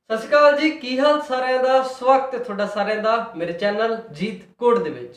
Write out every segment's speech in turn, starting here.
ਸਤਿ ਸ਼੍ਰੀ ਅਕਾਲ ਜੀ, ਕੀ ਹਾਲ ਸਾਰਿਆਂ ਦਾ। ਸਵਾਗਤ ਹੈ ਤੁਹਾਡਾ ਸਾਰਿਆਂ ਦਾ ਮੇਰੇ ਚੈਨਲ ਜੀਤ ਕੋਡ ਦੇ ਵਿੱਚ।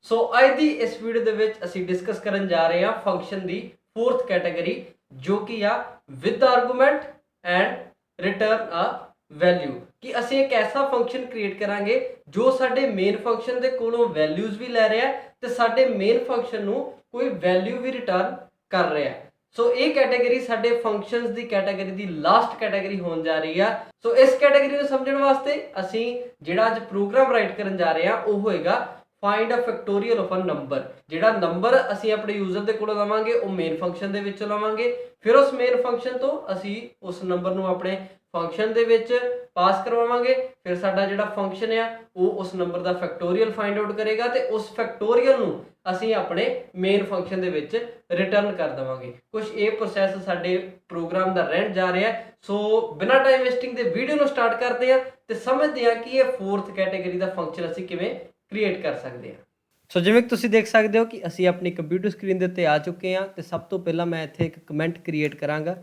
ਸੋ ਅੱਜ ਦੀ ਇਸ ਵੀਡੀਓ ਦੇ ਵਿੱਚ ਅਸੀਂ ਡਿਸਕਸ ਕਰਨ ਜਾ ਰਹੇ ਹਾਂ ਫੰਕਸ਼ਨ ਦੀ ਫੋਰਥ ਕੈਟਾਗਰੀ, ਜੋ ਕਿ ਆ with argument and return a value. ਕਿ ਅਸੀਂ ਇੱਕ ਐਸਾ ਫੰਕਸ਼ਨ ਕ੍ਰੀਏਟ ਕਰਾਂਗੇ ਜੋ ਸਾਡੇ ਮੇਨ ਫੰਕਸ਼ਨ ਦੇ ਕੋਲੋਂ ਵੈਲਿਊਜ਼ ਵੀ ਲੈ ਰਿਹਾ ਤੇ ਸਾਡੇ ਮੇਨ ਫੰਕਸ਼ਨ ਨੂੰ ਕੋਈ ਵੈਲਿਊ ਵੀ ਰਿਟਰਨ ਕਰ ਰਿਹਾ। ਸੋ ਇਹ ਕੈਟਾਗਰੀ ਸਾਡੇ ਫੰਕਸ਼ਨਸ ਦੀ ਕੈਟਾਗਰੀ ਦੀ ਲਾਸਟ ਕੈਟਾਗਰੀ ਹੋਣ ਜਾ ਰਹੀ ਆ। ਸੋ ਇਸ ਕੈਟਾਗਰੀ ਨੂੰ ਸਮਝਣ ਵਾਸਤੇ ਅਸੀਂ ਜਿਹੜਾ ਅੱਜ ਪ੍ਰੋਗਰਾਮ ਰਾਈਟ ਕਰਨ ਜਾ ਰਹੇ ਹਾਂ ਉਹ ਹੋਏਗਾ find a factorial of a number. ਜਿਹੜਾ ਨੰਬਰ ਅਸੀਂ ਆਪਣੇ ਯੂਜ਼ਰ ਦੇ ਕੋਲੋਂ ਲਵਾਂਗੇ ਉਹ ਮੇਨ ਫੰਕਸ਼ਨ ਦੇ ਵਿੱਚ ਲਵਾਂਗੇ, ਫਿਰ ਉਸ ਮੇਨ ਫੰਕਸ਼ਨ ਤੋਂ ਅਸੀਂ ਉਸ ਨੰਬਰ ਨੂੰ ਆਪਣੇ ਫੰਕਸ਼ਨ ਦੇ ਵਿੱਚ ਪਾਸ ਕਰਵਾਵਾਂਗੇ। ਫਿਰ ਸਾਡਾ ਜਿਹੜਾ ਫੰਕਸ਼ਨ ਆ ਉਹ ਉਸ ਨੰਬਰ ਦਾ ਫੈਕਟੋਰੀਅਲ ਫਾਈਂਡ ਆਊਟ ਕਰੇਗਾ ਤੇ ਉਸ ਫੈਕਟੋਰੀਅਲ ਨੂੰ ਅਸੀਂ ਆਪਣੇ ਮੇਨ ਫੰਕਸ਼ਨ ਦੇ ਵਿੱਚ ਰਿਟਰਨ ਕਰ ਦੇਵਾਂਗੇ। ਕੁਝ ਇਹ ਪ੍ਰੋਸੈਸ ਸਾਡੇ ਪ੍ਰੋਗਰਾਮ ਦਾ ਰਹਿਣ ਜਾ ਰਿਹਾ। ਸੋ ਬਿਨਾਂ ਟਾਈਮ ਵੇਸਟਿੰਗ ਦੇ ਵੀਡੀਓ ਨੂੰ ਸਟਾਰਟ ਕਰਦੇ ਆ ਤੇ ਸਮਝਦੇ ਆ ਕਿ ਇਹ ਫੋਰਥ ਕੈਟਾਗਰੀ ਦਾ ਫੰਕਸ਼ਨ ਅਸੀਂ ਕਿਵੇਂ ਕ੍ਰੀਏਟ ਕਰ ਸਕਦੇ ਹਾਂ। ਸੋ ਜਿਵੇਂ ਕਿ ਤੁਸੀਂ ਦੇਖ ਸਕਦੇ ਹੋ ਕਿ ਅਸੀਂ ਆਪਣੀ ਕੰਪਿਊਟਰ ਸਕਰੀਨ ਦੇ ਉੱਤੇ ਆ ਚੁੱਕੇ ਹਾਂ ਤੇ ਸਭ ਤੋਂ ਪਹਿਲਾਂ ਮੈਂ ਇੱਥੇ ਇੱਕ ਕਮੈਂਟ ਕ੍ਰੀਏਟ ਕਰਾਂਗਾ।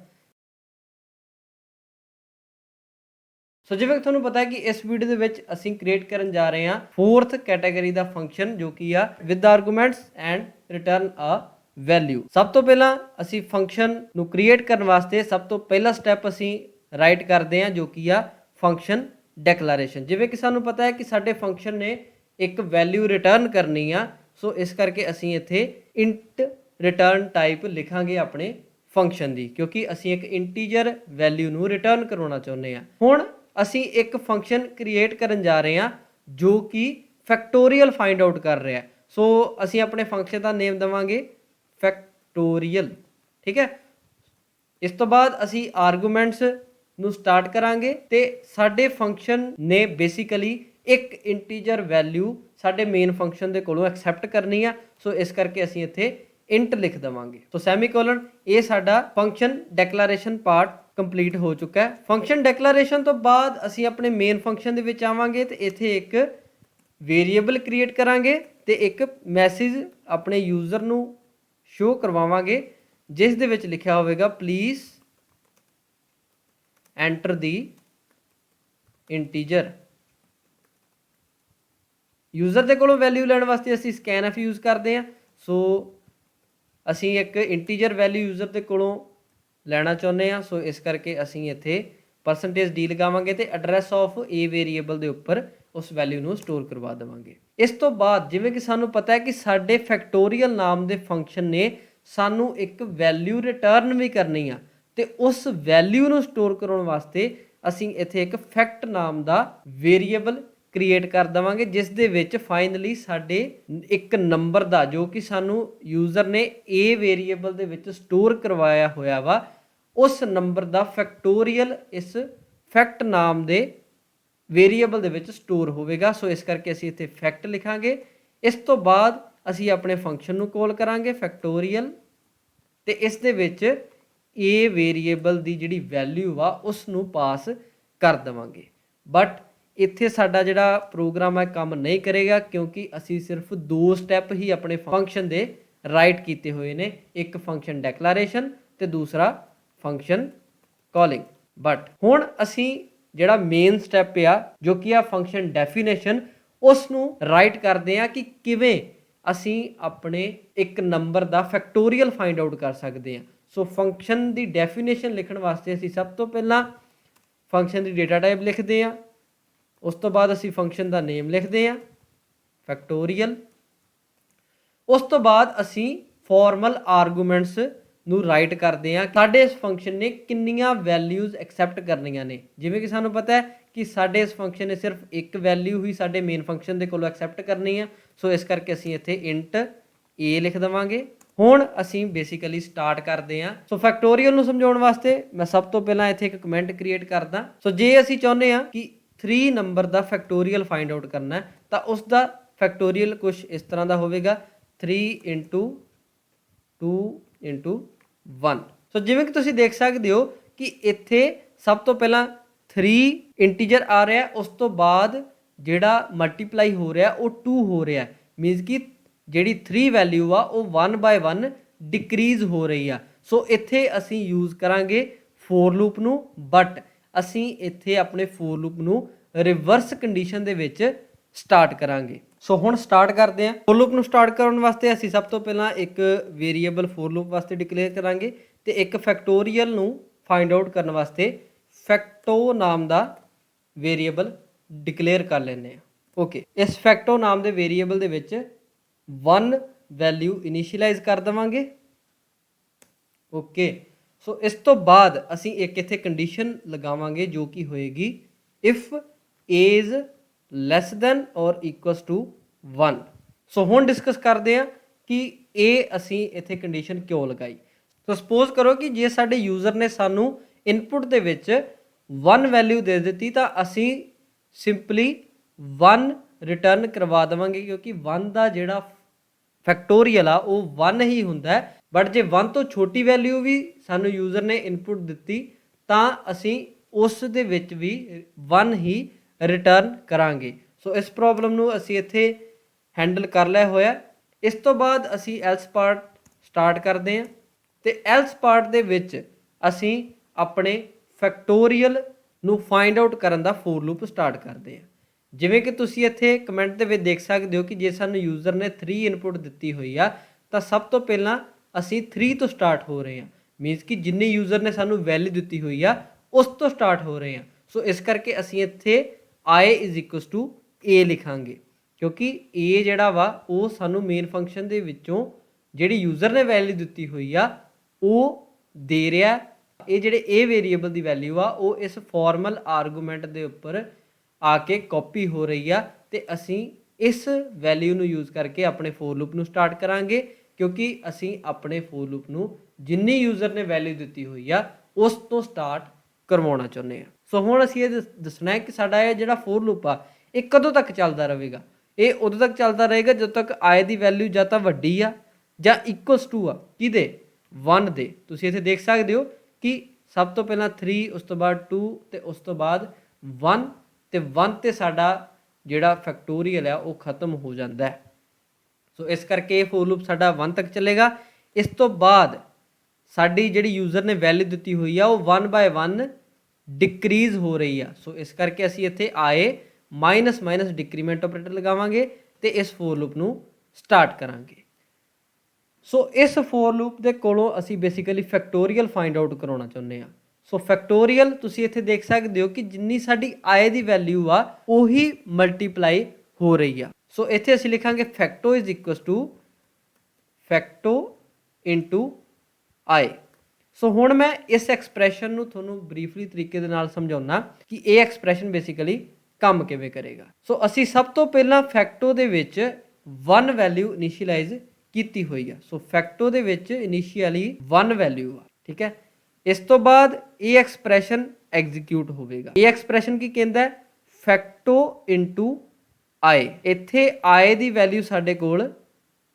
ਸੋ ਜਿਵੇਂ ਕਿ ਤੁਹਾਨੂੰ ਪਤਾ ਹੈ ਕਿ ਇਸ ਵੀਡੀਓ ਦੇ ਵਿੱਚ ਅਸੀਂ ਕ੍ਰੀਏਟ ਕਰਨ ਜਾ ਰਹੇ ਹਾਂ ਫੋਰਥ ਕੈਟਾਗਰੀ ਦਾ ਫੰਕਸ਼ਨ, ਜੋ ਕਿ ਆ with arguments and return a value. ਸਭ ਤੋਂ ਪਹਿਲਾਂ ਅਸੀਂ ਫੰਕਸ਼ਨ ਨੂੰ ਕ੍ਰੀਏਟ ਕਰਨ ਵਾਸਤੇ ਸਭ ਤੋਂ ਪਹਿਲਾ ਸਟੈਪ ਅਸੀਂ ਰਾਈਟ ਕਰਦੇ ਹਾਂ, ਜੋ ਕਿ ਆ ਫੰਕਸ਼ਨ ਡੈਕਲੇਰੇਸ਼ਨ। ਜਿਵੇਂ ਕਿ ਸਾਨੂੰ ਪਤਾ ਹੈ ਕਿ ਸਾਡੇ ਫੰਕਸ਼ਨ ਨੇ ਇੱਕ ਵੈਲਿਊ ਰਿਟਰਨ ਕਰਨੀ ਆ, ਸੋ ਇਸ ਕਰਕੇ ਅਸੀਂ ਇੱਥੇ ਇੰਟ ਰਿਟਰਨ ਟਾਈਪ ਲਿਖਾਂਗੇ ਆਪਣੇ ਫੰਕਸ਼ਨ ਦੀ, ਕਿਉਂਕਿ ਅਸੀਂ ਇੱਕ ਇੰਟੀਜਰ ਵੈਲਿਊ ਨੂੰ ਰਿਟਰਨ ਕਰਵਾਉਣਾ ਚਾਹੁੰਦੇ ਹਾਂ। ਹੁਣ ਅਸੀਂ ਇੱਕ ਫੰਕਸ਼ਨ ਕ੍ਰੀਏਟ ਕਰਨ ਜਾ ਰਹੇ ਹਾਂ ਜੋ ਕਿ ਫੈਕਟੋਰੀਅਲ ਫਾਈਂਡ ਆਊਟ ਕਰ ਰਿਹਾ। ਸੋ ਅਸੀਂ ਆਪਣੇ ਫੰਕਸ਼ਨ ਦਾ ਨੇਮ ਦੇਵਾਂਗੇ ਫੈਕਟੋਰੀਅਲ, ਠੀਕ ਹੈ। ਇਸ ਤੋਂ ਬਾਅਦ ਅਸੀਂ ਆਰਗੂਮੈਂਟਸ ਨੂੰ ਸਟਾਰਟ ਕਰਾਂਗੇ ਤੇ ਸਾਡੇ ਫੰਕਸ਼ਨ ਨੇ ਬੇਸਿਕਲੀ ਇੱਕ ਇੰਟੀਜਰ ਵੈਲਿਊ ਸਾਡੇ ਮੇਨ ਫੰਕਸ਼ਨ ਦੇ ਕੋਲੋਂ ਐਕਸੈਪਟ ਕਰਨੀ ਆ, ਸੋ ਇਸ ਕਰਕੇ ਅਸੀਂ ਇੱਥੇ ਇੰਟ ਲਿਖ ਦੇਵਾਂਗੇ। ਸੋ ਸੈਮੀਕੋਲਨ, ਇਹ ਸਾਡਾ ਫੰਕਸ਼ਨ ਡੈਕਲੇਰੇਸ਼ਨ ਪਾਰਟ ਕੰਪਲੀਟ ਹੋ ਚੁੱਕਾ ਹੈ। ਫੰਕਸ਼ਨ ਡੈਕਲੇਰੇਸ਼ਨ ਤੋਂ ਬਾਅਦ ਅਸੀਂ ਆਪਣੇ ਮੇਨ ਫੰਕਸ਼ਨ ਦੇ ਵਿੱਚ ਆਵਾਂਗੇ ਤੇ ਇੱਥੇ ਇੱਕ ਵੇਰੀਏਬਲ ਕ੍ਰੀਏਟ ਕਰਾਂਗੇ ਤੇ ਇੱਕ ਮੈਸੇਜ ਆਪਣੇ ਯੂਜ਼ਰ ਨੂੰ ਸ਼ੋ ਕਰਵਾਵਾਂਗੇ ਜਿਸ ਦੇ ਵਿੱਚ ਲਿਖਿਆ ਹੋਵੇਗਾ please enter the integer. User ਦੇ ਕੋਲੋਂ ਵੈਲਿਊ ਲੈਣ ਵਾਸਤੇ ਅਸੀਂ ਸਕੈਨਐਫ ਯੂਜ਼ ਕਰਦੇ ਹਾਂ। ਸੋ ਅਸੀਂ ਇੱਕ ਇੰਟੀਜਰ ਵੈਲਿਊ ਯੂਜ਼ਰ ਦੇ ਕੋਲੋਂ ਲੈਣਾ ਚਾਹੁੰਦੇ ਹਾਂ, ਸੋ ਇਸ ਕਰਕੇ ਅਸੀਂ ਇੱਥੇ %d ਲਗਾਵਾਂਗੇ ਤੇ ਐਡਰੈਸ ਆਫ ਏ ਵੇਰੀਏਬਲ ਦੇ ਉੱਪਰ ਉਸ ਵੈਲਿਊ ਨੂੰ ਸਟੋਰ ਕਰਵਾ ਦੇਵਾਂਗੇ। ਇਸ ਤੋਂ ਬਾਅਦ ਜਿਵੇਂ ਕਿ ਸਾਨੂੰ ਪਤਾ ਹੈ ਕਿ ਸਾਡੇ ਫੈਕਟੋਰੀਅਲ ਨਾਮ ਦੇ ਫੰਕਸ਼ਨ ਨੇ ਸਾਨੂੰ ਇੱਕ ਵੈਲਿਊ ਰਿਟਰਨ ਵੀ ਕਰਨੀ ਆ ਤੇ ਉਸ ਵੈਲਿਊ ਨੂੰ ਸਟੋਰ ਕਰਾਉਣ ਵਾਸਤੇ ਅਸੀਂ ਇੱਥੇ ਇੱਕ ਫੈਕਟ ਨਾਮ ਦਾ ਵੇਰੀਏਬਲ ਕ੍ਰੀਏਟ ਕਰ ਦੇਵਾਂਗੇ ਜਿਸ ਦੇ ਵਿੱਚ ਫਾਈਨਲੀ ਸਾਡੇ ਇੱਕ ਨੰਬਰ ਦਾ, ਜੋ ਕਿ ਸਾਨੂੰ ਯੂਜ਼ਰ ਨੇ ਏ ਵੇਰੀਏਬਲ ਦੇ ਵਿੱਚ ਸਟੋਰ ਕਰਵਾਇਆ ਹੋਇਆ ਵਾ, ਉਸ ਨੰਬਰ ਦਾ ਫੈਕਟੋਰੀਅਲ ਇਸ ਫੈਕਟ ਨਾਮ ਦੇ ਵੇਰੀਏਬਲ ਦੇ ਵਿੱਚ ਸਟੋਰ ਹੋਵੇਗਾ। ਸੋ ਇਸ ਕਰਕੇ ਅਸੀਂ ਇੱਥੇ ਫੈਕਟ ਲਿਖਾਂਗੇ। ਇਸ ਤੋਂ ਬਾਅਦ ਅਸੀਂ ਆਪਣੇ ਫੰਕਸ਼ਨ ਨੂੰ ਕਾਲ ਕਰਾਂਗੇ ਫੈਕਟੋਰੀਅਲ ਤੇ ਇਸ ਦੇ ਵਿੱਚ ਏ ਵੇਰੀਏਬਲ ਦੀ ਜਿਹੜੀ ਵੈਲਿਊ ਆ ਉਸ ਨੂੰ ਪਾਸ ਕਰ ਦੇਵਾਂਗੇ। ਬਟ ਇੱਥੇ ਸਾਡਾ ਜਿਹੜਾ ਪ੍ਰੋਗਰਾਮ ਹੈ ਕੰਮ ਨਹੀਂ ਕਰੇਗਾ, ਕਿਉਂਕਿ ਅਸੀਂ ਸਿਰਫ ਦੋ ਸਟੈਪ ਹੀ ਆਪਣੇ ਫੰਕਸ਼ਨ ਦੇ ਰਾਈਟ ਕੀਤੇ ਹੋਏ ਨੇ, ਇੱਕ ਫੰਕਸ਼ਨ ਡੈਕਲੇਰੇਸ਼ਨ ਤੇ ਦੂਸਰਾ ਫੰਕਸ਼ਨ ਕਾਲਿੰਗ। ਬਟ ਹੁਣ ਅਸੀਂ ਜਿਹੜਾ ਮੇਨ ਸਟੈਪ ਆ ਜੋ ਕਿ ਆ ਫੰਕਸ਼ਨ ਡੈਫੀਨੇਸ਼ਨ, ਉਸ ਨੂੰ ਰਾਈਟ ਕਰਦੇ ਆ ਕਿ ਕਿਵੇਂ ਅਸੀਂ ਆਪਣੇ ਇੱਕ ਨੰਬਰ ਦਾ ਫੈਕਟੋਰੀਅਲ ਫਾਈਂਡ ਆਊਟ ਕਰ ਸਕਦੇ ਹਾਂ। ਸੋ ਫੰਕਸ਼ਨ ਦੀ ਡੈਫੀਨੇਸ਼ਨ ਲਿਖਣ ਵਾਸਤੇ ਅਸੀਂ ਸਭ ਤੋਂ ਪਹਿਲਾਂ ਫੰਕਸ਼ਨ ਦੀ ਡੇਟਾ ਟਾਈਪ ਲਿਖਦੇ ਹਾਂ, ਉਸ ਤੋਂ ਬਾਅਦ ਅਸੀਂ ਫੰਕਸ਼ਨ ਦਾ ਨੇਮ ਲਿਖਦੇ ਹਾਂ ਫੈਕਟੋਰੀਅਲ। ਉਸ ਤੋਂ ਬਾਅਦ ਅਸੀਂ ਫਾਰਮਲ ਆਰਗੂਮੈਂਟਸ ਨੂੰ ਰਾਈਟ ਕਰਦੇ ਹਾਂ ਸਾਡੇ ਇਸ ਫੰਕਸ਼ਨ ਨੇ ਕਿੰਨੀਆਂ ਵੈਲਿਊਜ਼ ਐਕਸੈਪਟ ਕਰਨੀਆਂ ਨੇ। ਜਿਵੇਂ ਕਿ ਸਾਨੂੰ ਪਤਾ ਹੈ ਕਿ ਸਾਡੇ ਇਸ ਫੰਕਸ਼ਨ ਨੇ ਸਿਰਫ ਇੱਕ ਵੈਲਿਊ ਹੀ ਸਾਡੇ ਮੇਨ ਫੰਕਸ਼ਨ ਦੇ ਕੋਲੋਂ ਐਕਸੈਪਟ ਕਰਨੀ ਆ, ਸੋ ਇਸ ਕਰਕੇ ਅਸੀਂ ਇੱਥੇ ਇੰਟ ਏ ਲਿਖ ਦੇਵਾਂਗੇ। ਹੁਣ ਅਸੀਂ ਬੇਸਿਕਲੀ ਸਟਾਰਟ ਕਰਦੇ ਹਾਂ। ਸੋ ਫੈਕਟੋਰੀਅਲ ਨੂੰ ਸਮਝਾਉਣ ਵਾਸਤੇ ਮੈਂ ਸਭ ਤੋਂ ਪਹਿਲਾਂ ਇੱਥੇ ਇੱਕ ਕਮੈਂਟ ਕ੍ਰੀਏਟ ਕਰਦਾ। ਸੋ ਜੇ ਅਸੀਂ ਚਾਹੁੰਦੇ ਹਾਂ ਕਿ 3 ਨੰਬਰ ਦਾ ਫੈਕਟੋਰੀਅਲ ਫਾਈਂਡ ਆਊਟ ਕਰਨਾ ਹੈ ਤਾਂ ਉਸ ਦਾ ਫੈਕਟੋਰੀਅਲ ਕੁਝ ਇਸ ਤਰ੍ਹਾਂ ਦਾ ਹੋਵੇਗਾ 3 × 2 × 1। ਸੋ ਜਿਵੇਂ ਕਿ ਤੁਸੀਂ ਦੇਖ ਸਕਦੇ ਹੋ ਕਿ ਇੱਥੇ ਸਭ ਤੋਂ ਪਹਿਲਾਂ 3 ਇੰਟੀਜਰ ਆ ਰਿਹਾ, ਉਸ ਤੋਂ ਬਾਅਦ ਜਿਹੜਾ ਮਲਟੀਪਲਾਈ ਹੋ ਰਿਹਾ ਉਹ 2 ਹੋ ਰਿਹਾ, ਮੀਨਸ ਕਿ ਜਿਹੜੀ 3 ਵੈਲਿਊ ਆ ਉਹ 1 ਬਾਏ 1 ਡਿਕਰੀਜ਼ ਹੋ ਰਹੀ ਆ। ਸੋ ਇੱਥੇ ਅਸੀਂ ਯੂਜ਼ ਕਰਾਂਗੇ ਫੋਰ ਲੂਪ ਨੂੰ, ਬਟ ਅਸੀਂ ਇੱਥੇ ਆਪਣੇ ਫੋਰ ਲੂਪ ਨੂੰ ਰਿਵਰਸ ਕੰਡੀਸ਼ਨ ਦੇ ਵਿੱਚ ਸਟਾਰਟ ਕਰਾਂਗੇ। ਸੋ ਹੁਣ ਸਟਾਰਟ ਕਰਦੇ ਹਾਂ। ਫੋਰ ਲੂਪ ਨੂੰ ਸਟਾਰਟ ਕਰਨ ਵਾਸਤੇ ਅਸੀਂ ਸਭ ਤੋਂ ਪਹਿਲਾਂ ਇੱਕ ਵੇਰੀਏਬਲ ਫੋਰ ਲੂਪ ਵਾਸਤੇ ਡਿਕਲੇਅਰ ਕਰਾਂਗੇ ਤੇ ਇੱਕ ਫੈਕਟੋਰੀਅਲ ਨੂੰ ਫਾਈਂਡ ਆਊਟ ਕਰਨ ਵਾਸਤੇ ਫੈਕਟੋ ਨਾਮ ਦਾ ਵੇਰੀਏਬਲ ਡਿਕਲੇਅਰ ਕਰ ਲੈਂਦੇ ਹਾਂ। ਓਕੇ, ਇਸ ਫੈਕਟੋ ਨਾਮ ਦੇ ਵੇਰੀਏਬਲ ਦੇ ਵਿੱਚ 1 ਵੈਲਿਊ ਇਨੀਸ਼ੀਅਲਾਈਜ਼ ਕਰ ਦੇਵਾਂਗੇ। ਓਕੇ, ਸੋ ਇਸ ਤੋਂ ਬਾਅਦ ਅਸੀਂ ਇੱਕ ਇੱਥੇ ਕੰਡੀਸ਼ਨ ਲਗਾਵਾਂਗੇ ਜੋ ਕਿ ਹੋਏਗੀ ਇਫ ਏਜ ਲੈਸ ਦੈਨ ਔਰ ਇਕੁਅਲਸ ਟੂ 1। ਸੋ ਹੁਣ ਡਿਸਕਸ ਕਰਦੇ ਹਾਂ ਕਿ ਇਹ ਅਸੀਂ ਇੱਥੇ ਕੰਡੀਸ਼ਨ ਕਿਉਂ ਲਗਾਈ। ਸੋ ਸਪੋਜ਼ ਕਰੋ ਕਿ ਜੇ ਸਾਡੇ ਯੂਜ਼ਰ ਨੇ ਸਾਨੂੰ ਇਨਪੁਟ ਦੇ ਵਿੱਚ 1 ਵੈਲਿਊ ਦੇ ਦਿੱਤੀ ਤਾਂ ਅਸੀਂ ਸਿੰਪਲੀ 1 ਰਿਟਰਨ ਕਰਵਾ ਦੇਵਾਂਗੇ, ਕਿਉਂਕਿ 1 ਦਾ ਜਿਹੜਾ ਫੈਕਟੋਰੀਅਲ ਆ ਉਹ 1 ਹੀ ਹੁੰਦਾ ਹੈ। ਬਟ ਜੇ 1 ਤੋਂ ਛੋਟੀ ਵੈਲਿਊ ਵੀ ਸਾਨੂੰ ਯੂਜ਼ਰ ਨੇ ਇਨਪੁਟ ਦਿੱਤੀ ਤਾਂ ਅਸੀਂ ਉਸ ਦੇ ਵਿੱਚ ਵੀ 1 ਹੀ ਰਿਟਰਨ ਕਰਾਂਗੇ। ਸੋ ਇਸ ਪ੍ਰੋਬਲਮ ਨੂੰ ਅਸੀਂ ਇੱਥੇ ਹੈਂਡਲ ਕਰ ਲਿਆ ਹੋਇਆ। ਇਸ ਤੋਂ ਬਾਅਦ ਅਸੀਂ ਐਲਸ ਪਾਰਟ ਸਟਾਰਟ ਕਰਦੇ ਹਾਂ ਤੇ ਐਲਸ ਪਾਰਟ ਦੇ ਵਿੱਚ ਅਸੀਂ ਆਪਣੇ ਫੈਕਟੋਰੀਅਲ ਨੂੰ ਫਾਈਂਡ ਆਊਟ ਕਰਨ ਦਾ ਫੋਰ ਲੂਪ ਸਟਾਰਟ ਕਰਦੇ ਹਾਂ। ਜਿਵੇਂ ਕਿ ਤੁਸੀਂ ਇੱਥੇ ਕਮੈਂਟ ਦੇ ਵਿੱਚ ਦੇਖ ਸਕਦੇ ਹੋ ਕਿ ਜੇ ਸਾਨੂੰ ਯੂਜ਼ਰ ਨੇ 3 ਇਨਪੁਟ ਦਿੱਤੀ ਹੋਈ ਆ ਤਾਂ ਸਭ ਤੋਂ ਪਹਿਲਾਂ ਅਸੀਂ 3 ਤੋਂ ਸਟਾਰਟ ਹੋ ਰਹੇ ਹਾਂ। ਮੀਨਸ ਕਿ ਜਿੰਨੇ ਯੂਜ਼ਰ ਨੇ ਸਾਨੂੰ ਵੈਲਿਊ ਦਿੱਤੀ ਹੋਈ ਆ ਉਸ ਤੋਂ ਸਟਾਰਟ ਹੋ ਰਹੇ ਹਾਂ। ਸੋ ਇਸ ਕਰਕੇ ਅਸੀਂ ਇੱਥੇ i is equals to a ਲਿਖਾਂਗੇ, ਕਿਉਂਕਿ a ਜਿਹੜਾ ਵਾ ਉਹ ਸਾਨੂੰ ਮੇਨ ਫੰਕਸ਼ਨ ਦੇ ਵਿੱਚੋਂ ਜਿਹੜੀ ਯੂਜ਼ਰ ਨੇ ਵੈਲਿਊ ਦਿੱਤੀ ਹੋਈ ਆ ਉਹ ਦੇ ਰਿਹਾ। ਇਹ ਜਿਹੜੇ a ਵੇਰੀਏਬਲ ਦੀ ਵੈਲਿਊ ਆ ਉਹ ਇਸ ਫਾਰਮਲ ਆਰਗੂਮੈਂਟ ਦੇ ਉੱਪਰ ਆ ਕੇ ਕਾਪੀ ਹੋ ਰਹੀ ਆ ਤੇ ਅਸੀਂ ਇਸ ਵੈਲਿਊ ਨੂੰ ਯੂਜ਼ ਕਰਕੇ ਆਪਣੇ ਫੋਰ ਲੂਪ ਨੂੰ ਸਟਾਰਟ ਕਰਾਂਗੇ, ਕਿਉਂਕਿ ਅਸੀਂ ਆਪਣੇ ਫੋਰ ਲੂਪ ਨੂੰ ਜਿੰਨੀ ਯੂਜ਼ਰ ਨੇ ਵੈਲਿਊ ਦਿੱਤੀ ਹੋਈ ਆ ਉਸ ਤੋਂ ਸਟਾਰਟ ਕਰਵਾਉਣਾ ਚਾਹੁੰਦੇ ਹਾਂ। ਸੋ ਹੁਣ ਅਸੀਂ ਇਹ ਦੱਸਣਾ ਹੈ ਕਿ ਸਾਡਾ ਇਹ ਜਿਹੜਾ ਫੋਰ ਲੂਪ ਆ ਇਹ ਕਦੋਂ ਤੱਕ ਚੱਲਦਾ ਰਹੇਗਾ। ਇਹ ਉਦੋਂ ਤੱਕ ਚੱਲਦਾ ਰਹੇਗਾ ਜਦੋਂ ਤੱਕ i ਦੀ ਵੈਲਿਊ ਜਾਂ ਤਾਂ ਵੱਡੀ ਆ ਜਾਂ ਇਕੁਅਲਸ ਟੂ ਆ ਕਿਹਦੇ 1 ਦੇ। ਤੁਸੀਂ ਇੱਥੇ ਦੇਖ ਸਕਦੇ ਹੋ ਕਿ ਸਭ ਤੋਂ ਪਹਿਲਾਂ 3, ਉਸ ਤੋਂ ਬਾਅਦ 2 ਤੇ ਉਸ ਤੋਂ ਬਾਅਦ 1 ਤੇ 1 ਤੇ ਸਾਡਾ ਜਿਹੜਾ ਫੈਕਟੋਰੀਅਲ ਆ ਉਹ ਖਤਮ ਹੋ ਜਾਂਦਾ ਹੈ। ਸੋ ਇਸ ਕਰਕੇ ਇਹ ਫੋਰ ਲੂਪ ਸਾਡਾ 1 ਤੱਕ ਚੱਲੇਗਾ। ਇਸ ਤੋਂ ਬਾਅਦ ਸਾਡੀ ਜਿਹੜੀ ਯੂਜ਼ਰ ਨੇ ਵੈਲਿਊ ਦਿੱਤੀ ਹੋਈ ਆ ਉਹ 1 ਬਾਏ 1 ਡਿਕਰੀਜ਼ ਹੋ ਰਹੀ ਆ। ਸੋ ਇਸ ਕਰਕੇ ਅਸੀਂ ਇੱਥੇ ਆਏ ਮਾਈਨਸ ਮਾਈਨਸ ਡਿਕਰੀਮੈਂਟ ਆਪਰੇਟਰ ਲਗਾਵਾਂਗੇ ਤੇ ਇਸ ਫੋਰ ਲੂਪ ਨੂੰ ਸਟਾਰਟ ਕਰਾਂਗੇ। ਸੋ ਇਸ ਫੋਰ ਲੂਪ ਦੇ ਕੋਲੋਂ ਅਸੀਂ ਬੇਸਿਕਲੀ ਫੈਕਟੋਰੀਅਲ ਫਾਈਂਡ ਆਊਟ ਕਰਾਉਣਾ ਚਾਹੁੰਦੇ ਹਾਂ। ਸੋ ਫੈਕਟੋਰੀਅਲ ਤੁਸੀਂ ਇੱਥੇ ਦੇਖ ਸਕਦੇ ਹੋ ਕਿ ਜਿੰਨੀ ਸਾਡੀ i ਦੀ ਵੈਲਿਊ ਆ ਉਹੀ ਮਲਟੀਪਲਾਈ ਹੋ ਰਹੀ ਆ। ਸੋ ਇੱਥੇ ਅਸੀਂ ਲਿਖਾਂਗੇ factor is equals to factor into i। So ਹੁਣ ਮੈਂ ਇਸ ਐਕਸਪ੍ਰੈਸ਼ਨ ਨੂੰ ਤੁਹਾਨੂੰ ਬਰੀਫਲੀ ਤਰੀਕੇ ਦੇ ਨਾਲ ਸਮਝਾਉਣਾ ਕਿ ਇਹ ਐਕਸਪ੍ਰੈਸ਼ਨ ਬੇਸਿਕਲੀ ਕੰਮ ਕਿਵੇਂ ਕਰੇਗਾ। ਸੋ ਅਸੀਂ ਸਭ ਤੋਂ ਪਹਿਲਾਂ ਫੈਕਟੋ ਦੇ ਵਿੱਚ 1 ਵੈਲਿਊ ਇਨੀਸ਼ੀਅਲਾਈਜ਼ ਕੀਤੀ ਹੋਈ ਆ। ਸੋ ਫੈਕਟੋ ਦੇ ਵਿੱਚ ਇਨੀਸ਼ੀਅਲੀ 1 ਵੈਲਿਊ ਆ, ਠੀਕ ਹੈ। ਇਸ ਤੋਂ ਬਾਅਦ ਇਹ ਐਕਸਪ੍ਰੈਸ਼ਨ ਐਗਜ਼ੀਕਿਊਟ ਹੋਵੇਗਾ। ਇਹ ਐਕਸਪ੍ਰੈਸ਼ਨ ਕੀ ਕਹਿੰਦਾ, ਫੈਕਟੋ ਇਨਟੂ i। ਇੱਥੇ i ਦੀ ਵੈਲਿਊ ਸਾਡੇ ਕੋਲ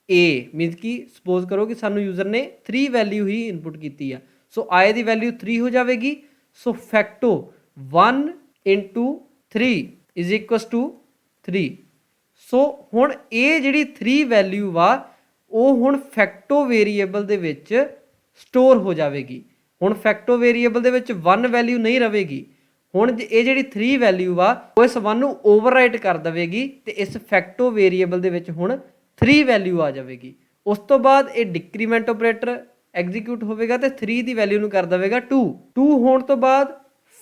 a ਮੀਨਸ ਕਿ ਸਪੋਜ਼ ਕਰੋ ਕਿ ਸਾਨੂੰ ਯੂਜ਼ਰ ਨੇ 3 ਵੈਲਿਊ ਹੀ ਇਨਪੁਟ ਕੀਤੀ ਆ। ਸੋ i ਦੀ ਵੈਲਿਊ 3 ਹੋ ਜਾਵੇਗੀ। ਸੋ ਫੈਕਟੋ 1 ਇਨਟੂ 3 ਇਜ਼ ਇਕੁਅਲਸ ਟੂ 3। ਸੋ ਹੁਣ ਇਹ ਜਿਹੜੀ 3 ਵੈਲਿਊ ਵਾ ਉਹ ਹੁਣ ਫੈਕਟੋ ਵੇਰੀਏਬਲ ਦੇ ਵਿੱਚ ਸਟੋਰ ਹੋ ਜਾਵੇਗੀ। ਹੁਣ ਫੈਕਟੋ ਵੇਰੀਏਬਲ ਦੇ ਵਿੱਚ 1 ਵੈਲਿਊ ਨਹੀਂ ਰਹੇਗੀ। ਹੁਣ ਇਹ ਜਿਹੜੀ 3 ਵੈਲਿਊ ਵਾ ਉਹ ਇਸ 1 ਨੂੰ ਓਵਰਰਾਈਟ ਕਰ ਦੇਵੇਗੀ ਤੇ ਇਸ ਫੈਕਟੋ ਵੇਰੀਏਬਲ ਦੇ ਵਿੱਚ ਹੁਣ 3 ਵੈਲਿਊ ਆ ਜਾਵੇਗੀ। ਉਸ ਤੋਂ ਬਾਅਦ ਇਹ ਡਿਕਰੀਮੈਂਟ ਆਪਰੇਟਰ ਐਗਜ਼ੀਕਿਊਟ ਹੋਵੇਗਾ ਤੇ 3 ਦੀ ਵੈਲਿਊ ਨੂੰ ਕਰ ਦੇਵੇਗਾ 2 ਹੋਣ ਤੋਂ ਬਾਅਦ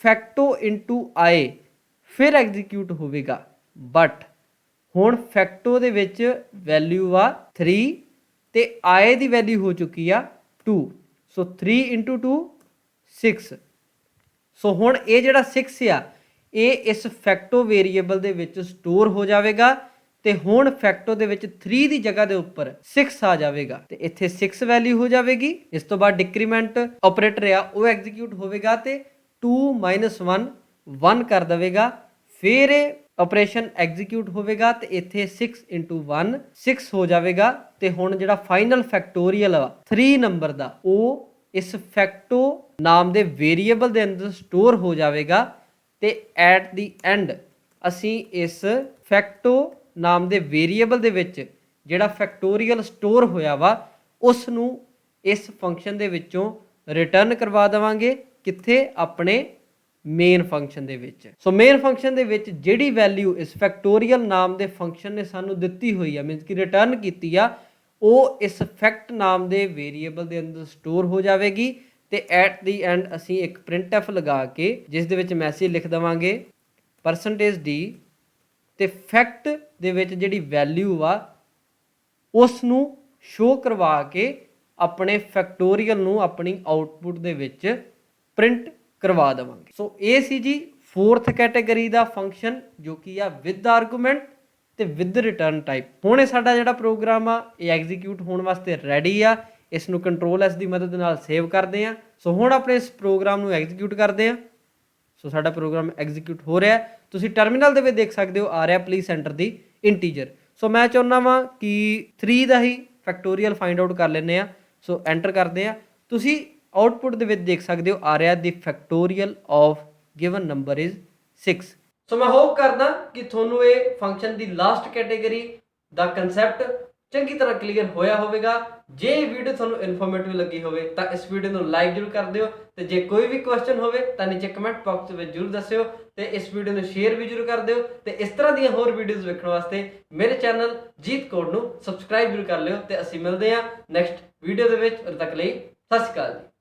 ਫੈਕਟੋ ਇਨਟੂ i ਫਿਰ ਐਗਜ਼ੀਕਿਊਟ ਹੋਵੇਗਾ। ਬਟ ਹੁਣ ਫੈਕਟੋ ਦੇ ਵਿੱਚ ਵੈਲਿਊ ਆ 3 ਤੇ i ਦੀ ਵੈਲਿਊ ਹੋ ਚੁੱਕੀ ਆ 2। ਸੋ 3 ਇੰਟੂ 2 6। ਸੋ ਹੁਣ ਇਹ ਜਿਹੜਾ 6 ਆ ਇਹ ਇਸ ਫੈਕਟੋ ਵੇਰੀਏਬਲ ਦੇ ਵਿੱਚ ਸਟੋਰ ਹੋ ਜਾਵੇਗਾ ਤੇ ਹੁਣ ਫੈਕਟੋ ਦੇ ਵਿੱਚ 3 ਦੀ ਜਗ੍ਹਾ ਦੇ ਉੱਪਰ 6 ਆ ਜਾਵੇਗਾ ਤੇ ਇੱਥੇ 6 ਵੈਲਿਊ ਹੋ ਜਾਵੇਗੀ। ਇਸ ਤੋਂ ਬਾਅਦ ਡਿਕਰੀਮੈਂਟ ਆਪਰੇਟਰ ਆ ਉਹ ਐਗਜ਼ੀਕਿਊਟ ਹੋਵੇਗਾ ਤੇ 2 - 1 1 ਕਰ ਦੇਵੇਗਾ। ਫਿਰ ਇਹ ਆਪਰੇਸ਼ਨ ਐਗਜ਼ੀਕਿਊਟ ਹੋਵੇਗਾ ਤੇ ਇੱਥੇ 6 ਇੰਟੂ 1 6 ਹੋ ਜਾਵੇਗਾ ਤੇ ਹੁਣ ਜਿਹੜਾ ਫਾਈਨਲ ਫੈਕਟੋਰੀਅਲ ਆ 3 ਨੰਬਰ ਦਾ ਉਹ ਇਸ ਫੈਕਟੋ ਨਾਮ ਦੇ ਵੇਰੀਏਬਲ ਦੇ ਅੰਦਰ ਸਟੋਰ ਹੋ ਜਾਵੇਗਾ ਤੇ ਐਟ ਦੀ ਐਂਡ ਅਸੀਂ ਇਸ ਫੈਕਟੋ ਨਾਮ ਦੇ ਵੇਰੀਏਬਲ ਦੇ ਵਿੱਚ ਜਿਹੜਾ ਫੈਕਟੋਰੀਅਲ ਸਟੋਰ ਹੋਇਆ ਵਾ ਉਸ ਨੂੰ ਇਸ ਫੰਕਸ਼ਨ ਦੇ ਵਿੱਚੋਂ ਰਿਟਰਨ ਕਰਵਾ ਦੇਵਾਂਗੇ ਕਿੱਥੇ ਆਪਣੇ ਮੇਨ ਫੰਕਸ਼ਨ ਦੇ ਵਿੱਚ। ਸੋ ਮੇਨ ਫੰਕਸ਼ਨ ਦੇ ਵਿੱਚ ਜਿਹੜੀ ਵੈਲਿਊ ਇਸ ਫੈਕਟੋਰੀਅਲ ਨਾਮ ਦੇ ਫੰਕਸ਼ਨ ਨੇ ਸਾਨੂੰ ਦਿੱਤੀ ਹੋਈ ਆ ਮੀਨਸ ਕਿ ਰਿਟਰਨ ਕੀਤੀ ਆ ਉਹ ਇਸ ਫੈਕਟ ਨਾਮ ਦੇ ਵੇਰੀਏਬਲ ਦੇ ਅੰਦਰ ਸਟੋਰ ਹੋ ਜਾਵੇਗੀ ਤੇ ਐਟ ਦੀ ਐਂਡ ਅਸੀਂ ਇੱਕ printf ਲਗਾ ਕੇ ਜਿਸ ਦੇ ਵਿੱਚ ਮੈਸੇਜ ਲਿਖ ਦੇਵਾਂਗੇ %d ਤੇ ਫੈਕਟ ਦੇ ਵਿੱਚ ਜਿਹੜੀ ਵੈਲਿਊ ਆ ਉਸ ਨੂੰ ਸ਼ੋ ਕਰਵਾ ਕੇ ਆਪਣੇ ਫੈਕਟੋਰੀਅਲ ਨੂੰ ਆਪਣੀ ਆਊਟਪੁੱਟ ਦੇ ਵਿੱਚ ਪ੍ਰਿੰਟ ਕਰਵਾ ਦੇਵਾਂਗੇ। ਸੋ ਇਹ ਸੀ ਜੀ 4th ਕੈਟਾਗਰੀ ਦਾ ਫੰਕਸ਼ਨ ਜੋ ਕਿ ਆ ਵਿਦ ਆਰਗੂਮੈਂਟ ਤੇ ਵਿਦ ਰਿਟਰਨ ਟਾਈਪ। ਹੁਣ ਇਹ ਸਾਡਾ ਜਿਹੜਾ ਪ੍ਰੋਗਰਾਮ ਆ ਇਹ ਐਗਜ਼ੀਕਿਊਟ ਹੋਣ ਵਾਸਤੇ ਰੈਡੀ ਆ। ਇਸ ਨੂੰ ਕੰਟਰੋਲ ਐਸ ਦੀ ਮਦਦ ਨਾਲ ਸੇਵ ਕਰਦੇ ਆ। ਸੋ ਹੁਣ ਆਪਣੇ ਇਸ ਪ੍ਰੋਗਰਾਮ ਨੂੰ ਐਗਜ਼ੀਕਿਊਟ ਕਰਦੇ ਆ। ਸੋ ਸਾਡਾ ਪ੍ਰੋਗਰਾਮ ਐਗਜ਼ੀਕਿਊਟ ਹੋ ਰਿਹਾ। ਤੁਸੀਂ ਟਰਮੀਨਲ ਦੇ ਵਿੱਚ ਦੇਖ ਸਕਦੇ ਹੋ ਆ ਰਿਹਾ ਪਲੀਜ਼ ਐਂਟਰ ਦੀ ਇੰਟੀਜਰ। ਸੋ ਮੈਂ ਚਾਹੁੰਦਾ ਵਾਂ ਕਿ 3 ਦਾ ਹੀ ਫੈਕਟੋਰੀਅਲ ਫਾਈਂਡ ਆਊਟ ਕਰ ਲੈਂਦੇ ਆ। ਸੋ ਐਂਟਰ ਕਰਦੇ ਆ। ਤੁਸੀਂ ਆਊਟਪੁੱਟ ਦੇ ਵਿੱਚ ਦੇਖ ਸਕਦੇ ਹੋ ਆ ਰਿਹਾ ਦੀ factorial of given number is 6। ਸੋ ਮੈਂ ਹੋਪ ਕਰਦਾ ਕਿ ਤੁਹਾਨੂੰ ਇਹ ਫੰਕਸ਼ਨ ਦੀ ਲਾਸਟ ਕੈਟਾਗਰੀ ਦਾ ਕਨਸੈਪਟ ਚੰਗੀ ਤਰ੍ਹਾਂ ਕਲੀਅਰ ਹੋਇਆ ਹੋਵੇਗਾ। ਜੇ ਇਹ ਵੀਡੀਓ ਤੁਹਾਨੂੰ ਇਨਫੋਰਮੇਟਿਵ ਲੱਗੀ ਹੋਵੇ ਤਾਂ ਇਸ ਵੀਡੀਓ ਨੂੰ ਲਾਈਕ ਜ਼ਰੂਰ ਕਰ ਦਿਓ ਤੇ ਜੇ ਕੋਈ ਵੀ ਕੁਐਸਚਨ ਹੋਵੇ ਤਾਂ ਨੀਚੇ ਕਮੈਂਟ ਬਾਕਸ ਵਿੱਚ ਜ਼ਰੂਰ ਦੱਸਿਓ ਤੇ ਇਸ ਵੀਡੀਓ ਨੂੰ ਸ਼ੇਅਰ ਵੀ ਜ਼ਰੂਰ ਕਰ ਦਿਓ ਤੇ ਇਸ ਤਰ੍ਹਾਂ ਦੀਆਂ ਹੋਰ ਵੀਡੀਓਜ਼ ਵੇਖਣ ਵਾਸਤੇ ਮੇਰੇ ਚੈਨਲ ਜੀਤ ਕੋਡ ਨੂੰ ਸਬਸਕ੍ਰਾਈਬ ਜ਼ਰੂਰ ਕਰ ਲਿਓ ਤੇ ਅਸੀਂ ਮਿਲਦੇ ਹਾਂ ਨੈਕਸਟ ਵੀਡੀਓ ਦੇ ਵਿੱਚ। ਉਦੋਂ ਤੱਕ ਲਈ ਸਤਿ ਸ਼੍ਰੀ ਅਕਾਲ ਜੀ।